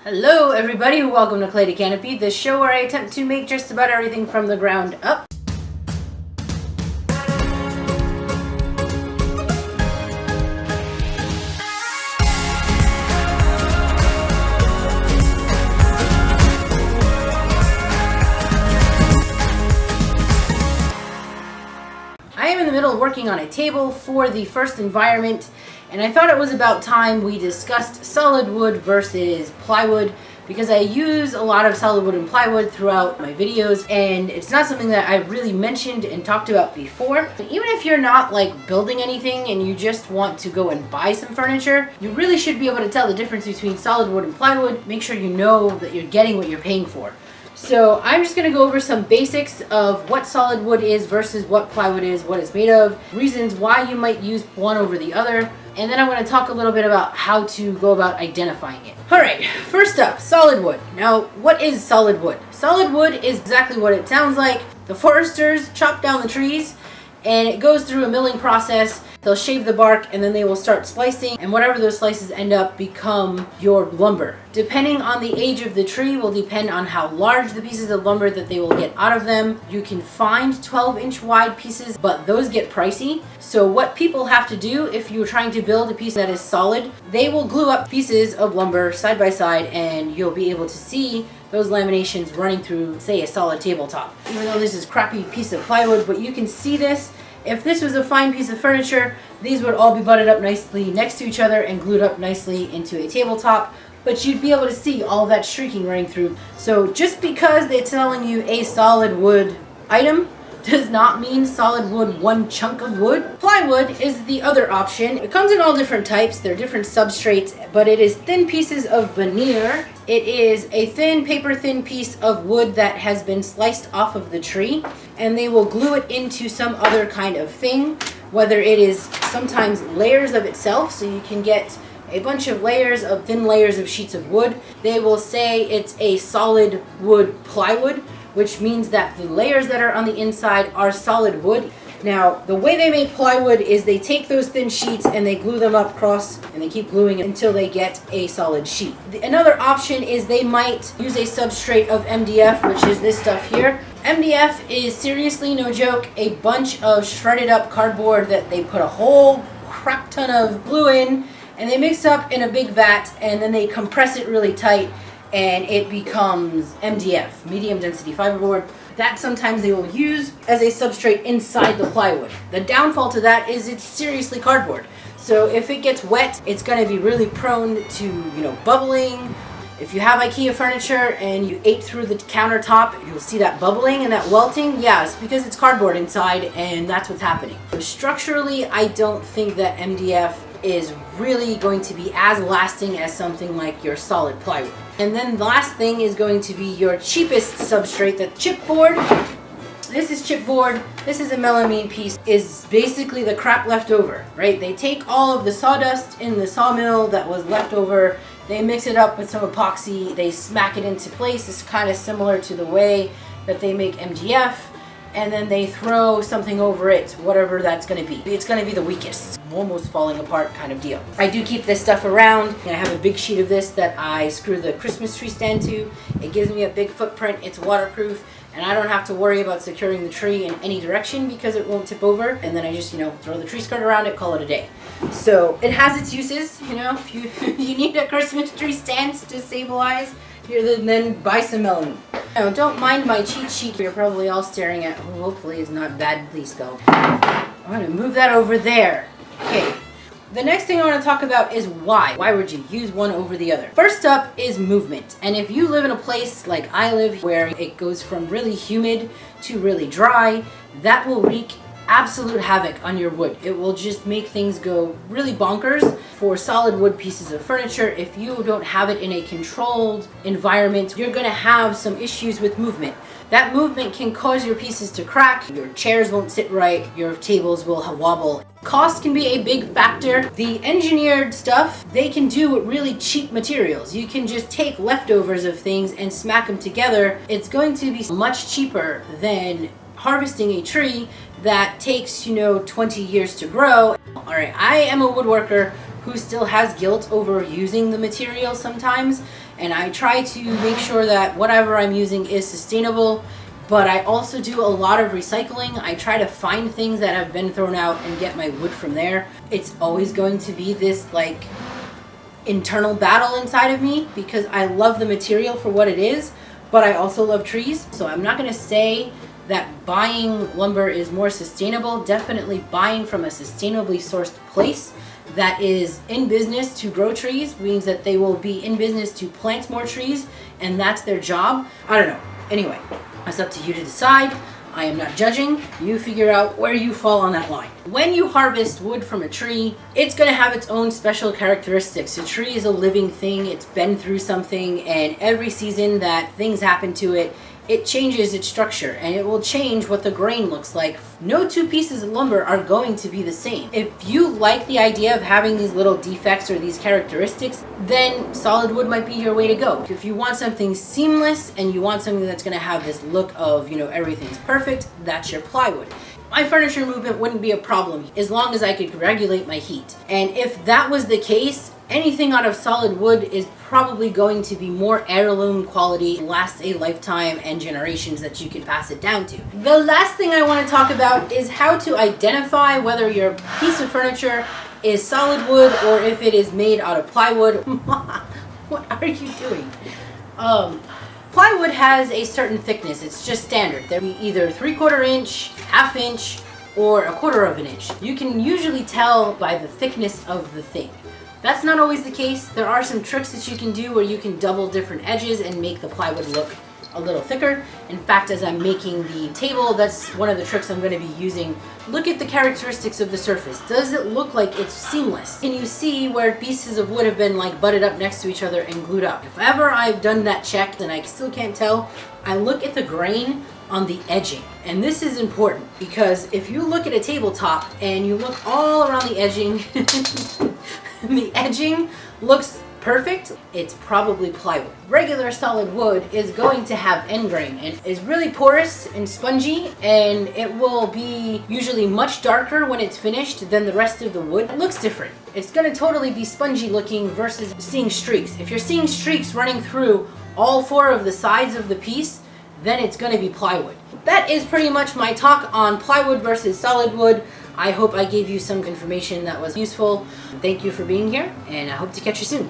Hello everybody, welcome to Clay to Canopy, the show where I attempt to make just about everything from the ground up. I am in the middle of working on a table for the first environment, and I thought it was about time we discussed solid wood versus plywood, because I use a lot of solid wood and plywood throughout my videos, and it's not something that I've really mentioned and talked about before. Even if you're not like building anything and you just want to go and buy some furniture, you really should be able to tell the difference between solid wood and plywood. Make sure you know that you're getting what you're paying for. So I'm just going to go over some basics of what solid wood is versus what plywood is, what it's made of, reasons why you might use one over the other, and then I'm going to talk a little bit about how to go about identifying it. Alright, first up, solid wood. Now, what is solid wood? Solid wood is exactly what it sounds like. The foresters chop down the trees, and it goes through a milling process. They'll shave the bark and then they will start slicing, and whatever those slices end up become your lumber. Depending on the age of the tree will depend on how large the pieces of lumber that they will get out of them. You can find 12-inch wide pieces, but those get pricey. So what people have to do if you're trying to build a piece that is solid, they will glue up pieces of lumber side by side, and you'll be able to see those laminations running through, say, a solid tabletop. Even though this is a crappy piece of plywood, but you can see this. If this was a fine piece of furniture, these would all be butted up nicely next to each other and glued up nicely into a tabletop, but you'd be able to see all that streaking running through. So just because they're telling you a solid wood item does not mean solid wood, one chunk of wood. Plywood is the other option. It comes in all different types. They're different substrates, but it is thin pieces of veneer. It is a thin, paper-thin piece of wood that has been sliced off of the tree, and they will glue it into some other kind of thing, whether it is sometimes layers of itself, so you can get a bunch of layers of thin layers of sheets of wood. They will say it's a solid wood plywood, which means that the layers that are on the inside are solid wood. Now, the way they make plywood is they take those thin sheets and they glue them up across, and they keep gluing it until they get a solid sheet. Another option is they might use a substrate of MDF, which is this stuff here. MDF is, seriously, no joke, a bunch of shredded up cardboard that they put a whole crap ton of glue in, and they mix up in a big vat, and then they compress it really tight, and it becomes MDF, medium density fiberboard. That sometimes they will use as a substrate inside the plywood. The downfall to that is it's seriously cardboard. So if it gets wet, it's going to be really prone to, bubbling. If you have IKEA furniture and you ate through the countertop, you'll see that bubbling and that welting. Yes, because it's cardboard inside, and that's what's happening. So structurally, I don't think that MDF is really going to be as lasting as something like your solid plywood. And then the last thing is going to be your cheapest substrate, the chipboard. This is chipboard. This is a melamine piece. Is basically the crap left over, right? They take all of the sawdust in the sawmill that was left over, they mix it up with some epoxy, they smack it into place. It's kind of similar to the way that they make MDF, and then they throw something over it, whatever that's going to be. It's going to be the weakest, almost falling apart kind of deal. I do keep this stuff around, and I have a big sheet of this that I screw the Christmas tree stand to. It gives me a big footprint, it's waterproof, and I don't have to worry about securing the tree in any direction because it won't tip over, and then I just, throw the tree skirt around it, call it a day. So it has its uses, if you need a Christmas tree stand to stabilize, then buy some melamine. Now, don't mind my cheat sheet you're probably all staring at, who hopefully is not badly spelled. I'm going to move that over there. Okay. The next thing I want to talk about is why. Why would you use one over the other? First up is movement. And if you live in a place like I live, where it goes from really humid to really dry, that will wreak absolute havoc on your wood. It will just make things go really bonkers. For solid wood pieces of furniture, if you don't have it in a controlled environment, you're going to have some issues with movement. That movement can cause your pieces to crack, your chairs won't sit right, your tables will wobble. Cost can be a big factor. The engineered stuff, they can do with really cheap materials. You can just take leftovers of things and smack them together. It's going to be much cheaper than harvesting a tree that takes, 20 years to grow. All right, I am a woodworker who still has guilt over using the material sometimes, and I try to make sure that whatever I'm using is sustainable. But I also do a lot of recycling. I try to find things that have been thrown out and get my wood from there. It's always going to be this like internal battle inside of me because I love the material for what it is, but I also love trees. So I'm not going to say that buying lumber is more sustainable. Definitely buying from a sustainably sourced place that is in business to grow trees means that they will be in business to plant more trees, and that's their job. I don't know. Anyway, it's up to you to decide. I am not judging. You figure out where you fall on that line. When you harvest wood from a tree, it's going to have its own special characteristics. A tree is a living thing. It's been through something, and every season that things happen to it, it changes its structure, and it will change what the grain looks like. No two pieces of lumber are going to be the same. If you like the idea of having these little defects or these characteristics, then solid wood might be your way to go. If you want something seamless and you want something that's going to have this look of, everything's perfect, that's your plywood. My furniture movement wouldn't be a problem as long as I could regulate my heat. And if that was the case, anything out of solid wood is probably going to be more heirloom quality, last a lifetime and generations that you can pass it down to. The last thing I want to talk about is how to identify whether your piece of furniture is solid wood or if it is made out of plywood. What are you doing? Plywood has a certain thickness. It's just standard. They're either 3/4 inch, 1/2 inch, or 1/4 inch. You can usually tell by the thickness of the thing. That's not always the case. There are some tricks that you can do where you can double different edges and make the plywood look a little thicker. In fact, as I'm making the table, that's one of the tricks I'm going to be using. Look at the characteristics of the surface. Does it look like it's seamless? Can you see where pieces of wood have been like butted up next to each other and glued up? If ever I've done that check and I still can't tell, I look at the grain on the edging. And this is important because if you look at a tabletop and you look all around the edging, the edging looks perfect, it's probably plywood. Regular solid wood is going to have end grain and is really porous and spongy, and it will be usually much darker when it's finished than the rest of the wood. It looks different. It's going to totally be spongy looking versus seeing streaks. If you're seeing streaks running through all 4 of the sides of the piece, then it's going to be plywood. That is pretty much my talk on plywood versus solid wood. I hope I gave you some information that was useful. Thank you for being here, and I hope to catch you soon.